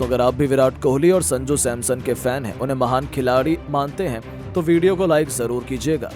अगर आप भी विराट कोहली और संजू सैमसन के फैन हैं, उन्हें महान खिलाड़ी मानते हैं, तो वीडियो को लाइक जरूर कीजिएगा।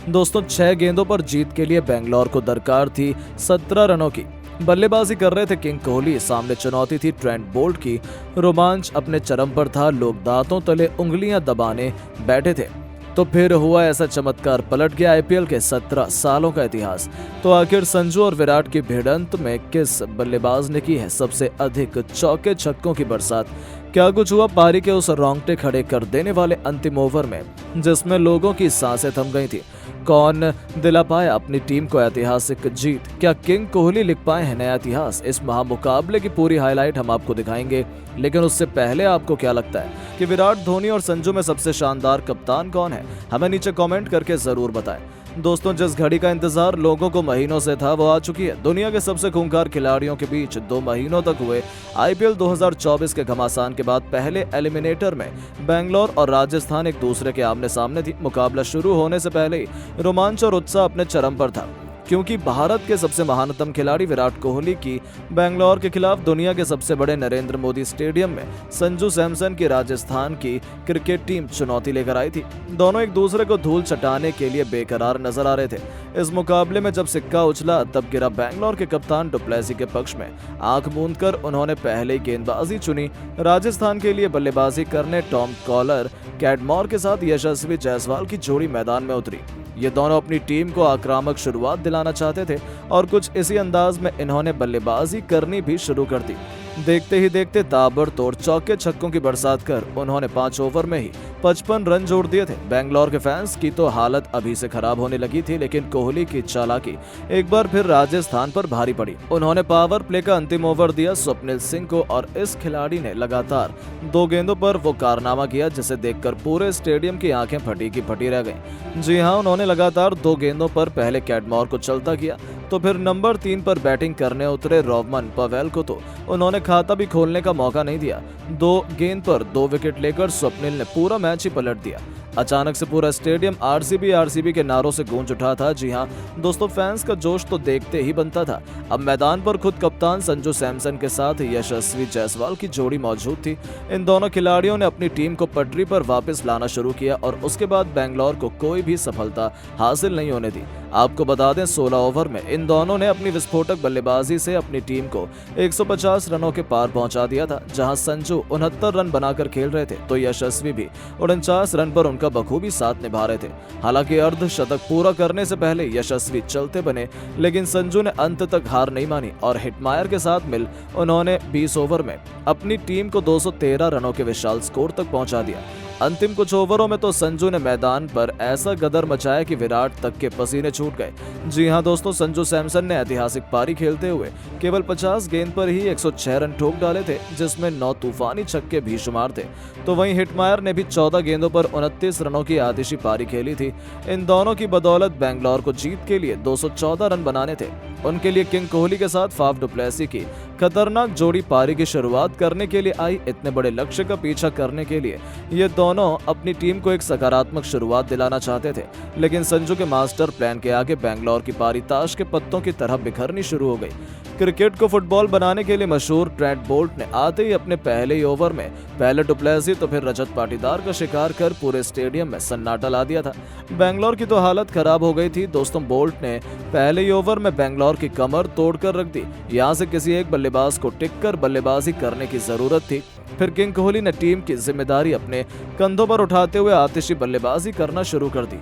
दोस्तों, 6 गेंदों पर जीत के लिए बेंगलोर को दरकार थी 17 रनों की। बल्लेबाजी कर रहे थे किंग कोहली, सामने चुनौती थी ट्रेंट बोल्ट की। रोमांच अपने चरम पर था, लोग दांतों तले उंगलियां दबाने बैठे थे। तो फिर हुआ ऐसा चमत्कार, पलट गया आईपीएल के 17 सालों का इतिहास। तो आखिर संजू और विराट की भिड़ंत में किस बल्लेबाज ने की है सबसे अधिक चौके छक्कों की बरसात? क्या कुछ हुआ पारी के उस रोंगटे खड़े कर देने वाले अंतिम ओवर में, जिसमें लोगों की सांसें थम गई थी? कौन दिला पाया अपनी टीम को ऐतिहासिक जीत? क्या किंग कोहली लिख पाए हैं नया इतिहास? इस महामुकाबले की पूरी हाईलाइट हम आपको दिखाएंगे, लेकिन उससे पहले आपको क्या लगता है कि विराट, धोनी और संजू में सबसे शानदार कप्तान कौन है? हमें नीचे कमेंट करके जरूर बताएं। दोस्तों, जिस घड़ी का इंतजार लोगों को महीनों से था, वो आ चुकी है। दुनिया के सबसे खूंखार खिलाड़ियों के बीच 2 महीनों तक हुए आईपीएल 2024 के घमासान के बाद पहले एलिमिनेटर में बेंगलोर और राजस्थान एक दूसरे के आमने सामने थी। मुकाबला शुरू होने से पहले ही रोमांच और उत्साह अपने चरम पर था, क्योंकि भारत के सबसे महानतम खिलाड़ी विराट कोहली की बेंगलोर के खिलाफ दुनिया के सबसे बड़े नरेंद्र मोदी स्टेडियम में संजू सैमसन की राजस्थान की क्रिकेट टीम चुनौती लेकर आई थी। दोनों एक दूसरे को धूल चटाने के लिए बेकरार नजर आ रहे थे। इस मुकाबले में जब सिक्का उछला, तब गिरा बेंगलोर के कप्तान डुप्लेसी के पक्ष में। आंख मूंदकर उन्होंने पहले गेंदबाजी चुनी। राजस्थान के लिए बल्लेबाजी करने टॉम कॉलर कैडमोर के साथ यशस्वी जायसवाल की जोड़ी मैदान में उतरी। ये दोनों अपनी टीम को आक्रामक शुरुआत दिलाना चाहते थे और कुछ इसी अंदाज में इन्होंने बल्लेबाजी करनी भी शुरू कर दी। देखते ही देखते ताबड़तोड़ चौके छक्कों की बरसात कर उन्होंने 5 ओवर में ही 55 रन जोड़ दिए थे। बेंगलोर के फैंस की तो हालत अभी से खराब होने लगी थी, लेकिन कोहली की चालाकी एक बार फिर राजस्थान पर भारी पड़ी। उन्होंने पावर प्ले का अंतिम ओवर दिया स्वप्निल सिंह को, और इस खिलाड़ी ने लगातार 2 गेंदों पर वो कारनामा किया जिसे देखकर पूरे स्टेडियम की आंखें फटी की फटी रह गईं। जी हां, उन्होंने लगातार 2 गेंदों पर पहले कैडमोर को चलता किया, तो फिर नंबर 3 पर बैटिंग करने उतरे रोमन पवेल को तो उन्होंने खाता भी खोलने का मौका नहीं दिया। 2 गेंद पर 2 विकेट लेकर स्वप्निल ने पूरा मैच ही पलट दिया। अचानक से पूरा स्टेडियम आरसीबी के नारों से गूंज उठा था। जी हां दोस्तों, फैंस का जोश तो देखते ही बनता था। अब मैदान पर खुद कप्तान संजू सैमसन के साथ यशस्वी जायसवाल की जोड़ी मौजूद थी। इन दोनों खिलाड़ियों ने अपनी टीम को पटरी पर वापस लाना शुरू किया और उसके बाद बेंगलोर को कोई भी सफलता हासिल नहीं होने दी। आपको बता दें, 16 ओवर में इन दोनों ने अपनी विस्फोटक बल्लेबाजी से अपनी टीम को 150 रनों के पार पहुंचा दिया था। जहां संजू 69 रन बनाकर खेल रहे थे, तो यशस्वी भी 49 रन पर उनका बखूबी साथ निभा रहे थे। हालांकि अर्धशतक पूरा करने से पहले यशस्वी चलते बने, लेकिन संजू ने अंत तक हार नहीं मानी और हिटमायर के साथ मिल उन्होंने 20 ओवर में अपनी टीम को 213 रनों के विशाल स्कोर तक पहुंचा दिया। अंतिम कुछ ओवरों में तो संजू ने मैदान पर ऐसा गदर मचाया कि विराट तक के पसीने छूट गए। जी हां दोस्तों, संजू सैमसन ने ऐतिहासिक पारी खेलते हुए केवल 50 गेंद पर ही 106 रन ठोक डाले थे, जिसमें 9 तूफानी छक्के भी शुमार थे। तो वहीं हिटमायर ने भी 14 गेंदों पर 29 रनों की आतिशी पारी खेली थी। इन दोनों की बदौलत बेंगलोर को जीत के लिए 214 रन बनाने थे। उनके लिए किंग कोहली के साथ फाफ डुप्लेसी की खतरनाक जोड़ी पारी की शुरुआत करने के लिए आई। इतने बड़े लक्ष्य का पीछा करने के लिए ये दोनों अपनी टीम को एक सकारात्मक शुरुआत दिलाना चाहते थे, लेकिन संजू के मास्टर प्लान के आगे बेंगलोर की पारी ताश के पत्तों की तरह बिखरनी शुरू हो गई। क्रिकेट को फुटबॉल बनाने के लिए मशहूर ट्रेंट बोल्ट ने आते ही अपने पहले ही ओवर में पहले डुप्लेसी तो फिर रजत पाटीदार का शिकार कर पूरे स्टेडियम में सन्नाटा ला दिया था। बेंगलोर की तो हालत खराब हो गई थी। दोस्तों, बोल्ट ने पहले ही ओवर में बेंगलोर की कमर तोड़कर रख दी। यहाँ से किसी एक बल्लेबाज को टिककर बल्लेबाजी करने की जरूरत थी। फिर किंग कोहली ने टीम की जिम्मेदारी अपने कंधों पर उठाते हुए आतिशी बल्लेबाजी करना शुरू कर दी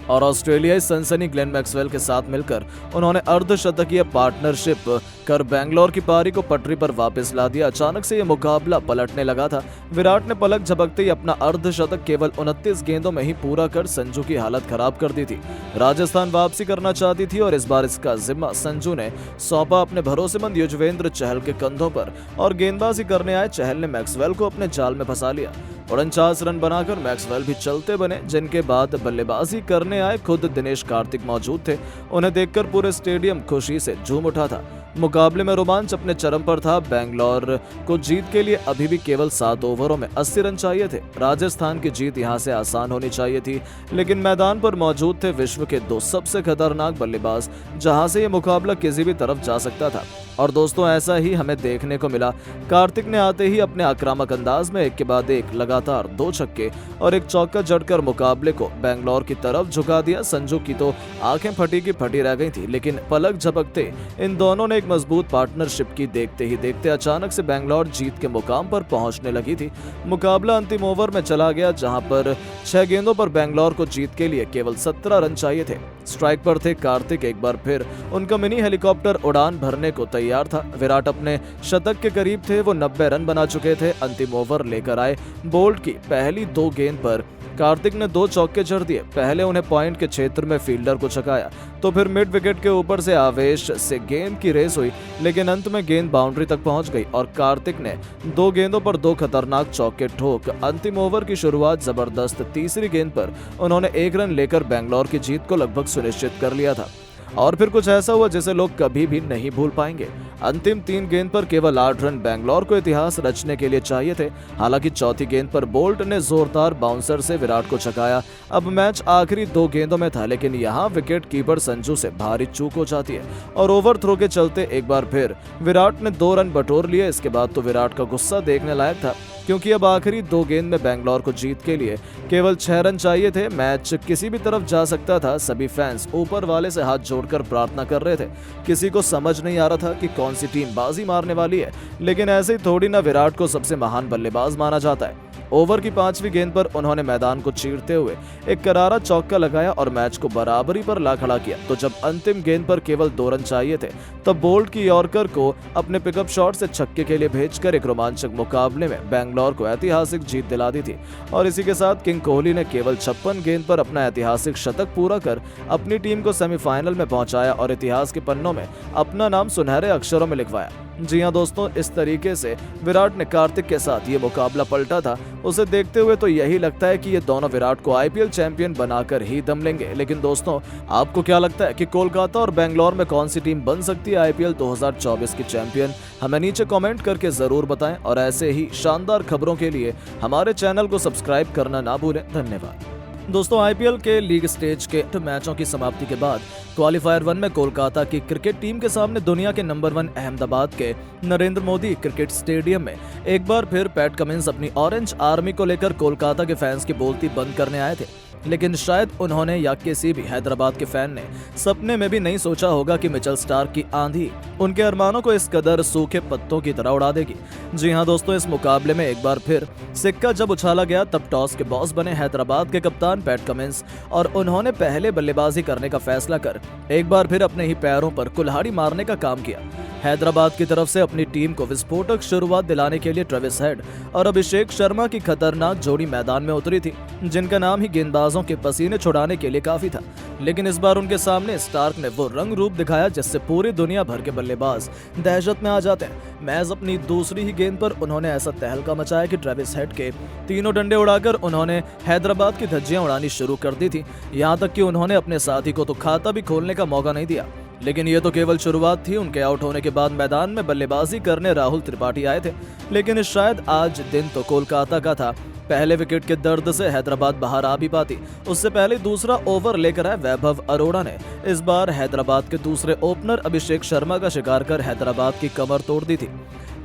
और ऑस्ट्रेलियाई सनसनी ग्लेन मैक्सवेल के साथ मिलकर उन्होंने अर्धशतकीय पार्टनरशिप कर बेंगलोर की पारी को पटरी पर वापस ला दिया। अचानक से यह मुकाबला पलटने लगा था। विराट ने पलक झपकते ही अपना अर्धशतक केवल 29 गेंदों में ही पूरा कर संजू की हालत खराब कर दी थी। राजस्थान वापसी करना चाहती थी और इस बार इसका जिम्मा संजू ने सौंपा अपने भरोसेमंद युजवेंद्र चहल के कंधों पर, और गेंदबाजी करने आए चहल ने मैक्सवेल को अपने जाल में फंसा लिया। 49 रन बनाकर मैक्सवेल भी चलते बने, जिनके बाद बल्लेबाजी करने आए खुद दिनेश कार्तिक मौजूद थे। उन्हें देखकर पूरे स्टेडियम खुशी से झूम उठा था। मुकाबले में रोमांच अपने चरम पर था। बेंगलोर को जीत के लिए अभी भी केवल 7 ओवरों में 80 रन चाहिए थे। राजस्थान की जीत यहां से आसान होनी चाहिए थी, लेकिन मैदान पर मौजूद थे विश्व के 2 सबसे खतरनाक बल्लेबाज, जहां से ये मुकाबला किसी भी तरफ जा सकता था। और दोस्तों ऐसा ही हमें देखने को मिला। कार्तिक ने आते ही अपने आक्रामक अंदाज में एक के बाद एक लगातार 2 छक्के और एक चौका जड़कर मुकाबले को बेंगलोर की तरफ झुका दिया। संजू की तो आंखें फटी की फटी रह गई थी, लेकिन पलक झपकते इन दोनों ने एक मजबूत पार्टनरशिप की। देखते ही देखते अचानक से बेंगलोर जीत के मुकाम पर पहुंचने लगी थी। मुकाबला अंतिम ओवर में चला गया, जहां पर 6 गेंदों पर बेंगलोर को जीत के लिए केवल 17 रन चाहिए थे। स्ट्राइक पर थे कार्तिक। एक बार फिर उनका मिनी हेलीकॉप्टर उड़ान भरने को तैयार था। विराट अपने शतक के करीब थे, वो 90 रन बना चुके थे। अंतिम ओवर लेकर आए बोल्ट की पहली 2 गेंद पर कार्तिक ने 2 चौके जड़ दिए। पहले उन्हें पॉइंट के क्षेत्र में फील्डर को छकाया, तो फिर मिड विकेट के ऊपर से आवेश से गेंद की रेस हुई, लेकिन अंत में गेंद बाउंड्री तक पहुंच गई और कार्तिक ने 2 गेंदों पर 2 खतरनाक चौके ठोक अंतिम ओवर की शुरुआत जबरदस्त। तीसरी गेंद पर उन्होंने 1 रन लेकर बेंगलोर की जीत को लगभग सुनिश्चित कर लिया था। और फिर कुछ ऐसा हुआ जिसे लोग कभी भी नहीं भूल पाएंगे। अंतिम 3 गेंद पर केवल 8 रन बेंगलोर को इतिहास रचने के लिए चाहिए थे। हालांकि चौथी गेंद पर बोल्ट ने जोरदार बाउंसर से विराट को छकाया। अब मैच आखिरी 2 गेंदों में था, लेकिन यहाँ विकेट कीपर संजू से भारी चूक हो जाती है और ओवर थ्रो के चलते एक बार फिर विराट ने 2 रन बटोर लिए। इसके बाद तो विराट का गुस्सा देखने लायक था, क्योंकि अब आखिरी 2 गेंद में बेंगलोर को जीत के लिए केवल 6 रन चाहिए थे। मैच किसी भी तरफ जा सकता था। सभी फैंस ऊपर वाले से हाथ जोड़कर प्रार्थना कर रहे थे। किसी को समझ नहीं आ रहा था कि कौन सी टीम बाजी मारने वाली है, लेकिन ऐसे ही थोड़ी ना विराट को सबसे महान बल्लेबाज माना जाता है। ओवर की 5वीं गेंद पर उन्होंने मैदान को चीरते हुए एक करारा चौका लगाया और मैच को बराबरी पर ला खड़ा किया। तो जब अंतिम गेंद पर केवल 2 रन चाहिए थे, तब बोल्ट की यॉर्कर को अपने पिकअप शॉट से छक्के के लिए भेजकर एक रोमांचक मुकाबले में बेंगलोर को ऐतिहासिक जीत दिला दी थी। और इसी के साथ किंग कोहली ने केवल 56 गेंद पर अपना ऐतिहासिक शतक पूरा कर अपनी टीम को सेमीफाइनल में पहुंचाया और इतिहास के पन्नों में अपना नाम सुनहरे अक्षरों में लिखवाया। जी हां दोस्तों, इस तरीके से विराट ने कार्तिक के साथ ये मुकाबला पलटा था। उसे देखते हुए तो यही लगता है कि ये दोनों विराट को आईपीएल चैंपियन बनाकर ही दम लेंगे। लेकिन दोस्तों, आपको क्या लगता है कि कोलकाता और बेंगलोर में कौन सी टीम बन सकती है आईपीएल 2024 की चैंपियन? हमें नीचे कमेंट करके जरूर बताएं और ऐसे ही शानदार खबरों के लिए हमारे चैनल को सब्सक्राइब करना ना भूलें। धन्यवाद। दोस्तों, आईपीएल के लीग स्टेज के मैचों की समाप्ति के बाद क्वालीफायर 1 में कोलकाता की क्रिकेट टीम के सामने दुनिया के नंबर 1 अहमदाबाद के नरेंद्र मोदी क्रिकेट स्टेडियम में एक बार फिर पैट कमिंस अपनी ऑरेंज आर्मी को लेकर कोलकाता के फैंस की बोलती बंद करने आए थे। लेकिन शायद उन्होंने या किसी भी हैदराबाद के फैन ने सपने में भी नहीं सोचा होगा कि मिचेल स्टार्क की आंधी उनके अरमानों को इस कदर सूखे पत्तों की तरह उड़ा देगी। जी हां दोस्तों, इस मुकाबले में एक बार फिर सिक्का जब उछाला गया, तब टॉस के बॉस बने हैदराबाद के कप्तान पैट कमिंस और उन्होंने पहले बल्लेबाजी करने का फैसला कर एक बार फिर अपने ही पैरों पर कुल्हाड़ी मारने का काम किया। हैदराबाद की तरफ से अपनी टीम को विस्फोटक शुरुआत दिलाने के लिए ट्रेविस हेड और अभिषेक शर्मा की खतरनाक जोड़ी मैदान में उतरी थी, जिनका नाम ही गेंदबाजों के पसीने छुड़ाने के लिए काफी था। लेकिन इस बार उनके सामने स्टार्क ने वो रंग रूप दिखाया जिससे पूरी दुनिया भर के बल्लेबाज दहशत में आ जाते हैं। मैच अपनी दूसरी ही गेंद पर उन्होंने ऐसा तहलका मचाया कि ट्रेविस हेड के तीनों डंडे उड़ाकर उन्होंने हैदराबाद की धज्जियां उड़ानी शुरू कर दी थी। यहाँ तक कि उन्होंने अपने साथी को तो खाता भी खोलने का मौका नहीं दिया। लेकिन ये तो केवल शुरुआत थी। उनके आउट होने के बाद मैदान में बल्लेबाजी करने राहुल त्रिपाठी आए थे, लेकिन शायद आज दिन तो कोलकाता का था। पहले विकेट के दर्द से हैदराबाद बाहर आ भी पाती। उससे पहले दूसरा ओवर लेकर आए वैभव अरोड़ा ने इस बार हैदराबाद के दूसरे ओपनर अभिषेक शर्मा का शिकार कर हैदराबाद की कमर तोड़ दी थी।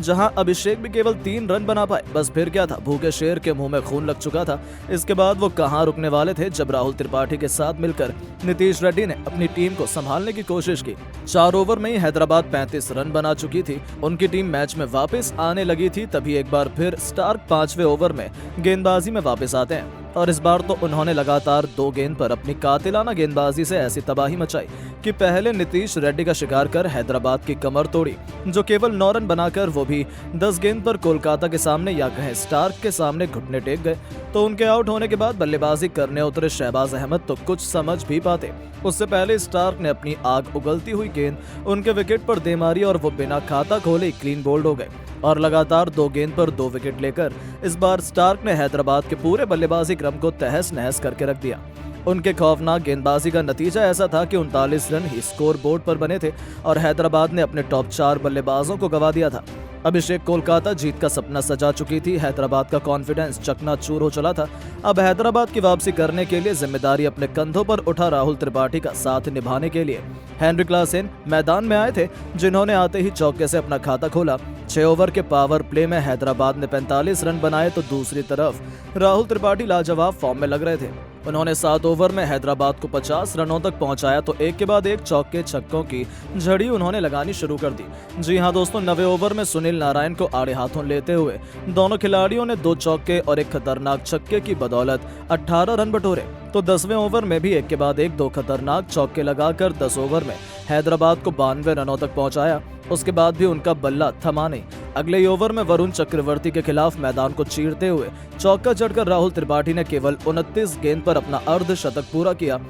जहां अभिषेक भी केवल 3 रन बना पाए। बस फिर क्या था, भूखे शेर के मुंह में खून लग चुका था। इसके बाद वो कहां रुकने वाले थे जब राहुल त्रिपाठी के साथ मिलकर नीतीश रेड्डी ने अपनी टीम को संभालने की कोशिश की। 4 ओवर में ही हैदराबाद 35 रन बना चुकी थी। उनकी टीम मैच में वापस आने लगी थी। तभी एक बार फिर स्टार्क 5वें ओवर में गेंदबाजी में वापस आते हैं और इस बार तो उन्होंने लगातार 2 गेंद पर अपनी कातिलाना गेंदबाजी से ऐसी तबाही मचाई कि पहले नीतीश रेड्डी का शिकार कर हैदराबाद की कमर तोड़ी, जो केवल 9 रन बनाकर वो भी 10 गेंद पर कोलकाता के सामने या कहें स्टार्क के सामने घुटने टेक गए। तो उनके आउट होने के बाद बल्लेबाजी करने उतरे शहबाज अहमद तो कुछ समझ भी पाते। उससे पहले स्टार्क ने अपनी आग उगलती हुई गेंद उनके विकेट पर दे मारी और वो बिना खाता खोले क्लीन बोल्ड हो गए और लगातार 2 गेंद पर 2 विकेट लेकर इस बार स्टार्क ने हैदराबाद के पूरे बल्लेबाजी क्रम को तहस नहस करके रख दिया। उनके खौफनाक गेंदबाजी का नतीजा ऐसा था कि 39 रन ही स्कोर बोर्ड पर बने थे और हैदराबाद ने अपने टॉप 4 बल्लेबाजों को गंवा दिया था। अभिषेक कोलकाता जीत का सपना सजा चुकी थी। हैदराबाद का कॉन्फिडेंस चकनाचूर हो चला था। अब हैदराबाद की वापसी करने के लिए जिम्मेदारी अपने कंधों पर उठा राहुल त्रिपाठी का साथ निभाने के लिए हेनरी क्लासेन मैदान में आए थे, जिन्होंने आते ही चौके से अपना खाता खोला। 6 ओवर के पावर प्ले में हैदराबाद ने 45 रन बनाए तो दूसरी तरफ राहुल त्रिपाठी लाजवाब फॉर्म में लग रहे थे। उन्होंने 7 ओवर में हैदराबाद को 50 रनों तक पहुंचाया तो एक के बाद एक चौके छक्कों की झड़ी उन्होंने लगानी शुरू कर दी। जी हां दोस्तों, 90 ओवर में सुनील नारायण को आड़े हाथों लेते हुए दोनों खिलाड़ियों ने 2 चौके और एक खतरनाक छक्के की बदौलत 18 रन बटोरे। तो 10वें ओवर में भी एक के बाद एक 2 खतरनाक चौके लगाकर 10 ओवर में हैदराबाद को 92 रनों तक पहुंचाया। उसके बाद भी उनका बल्ला थमा नहीं। अगले ही ओवर में वरुण चक्रवर्ती के खिलाफ मैदान को चीरते हुए चौका जड़कर राहुल त्रिपाठी ने केवल 29 गेंद पर अपना अर्धशतक पूरा किया।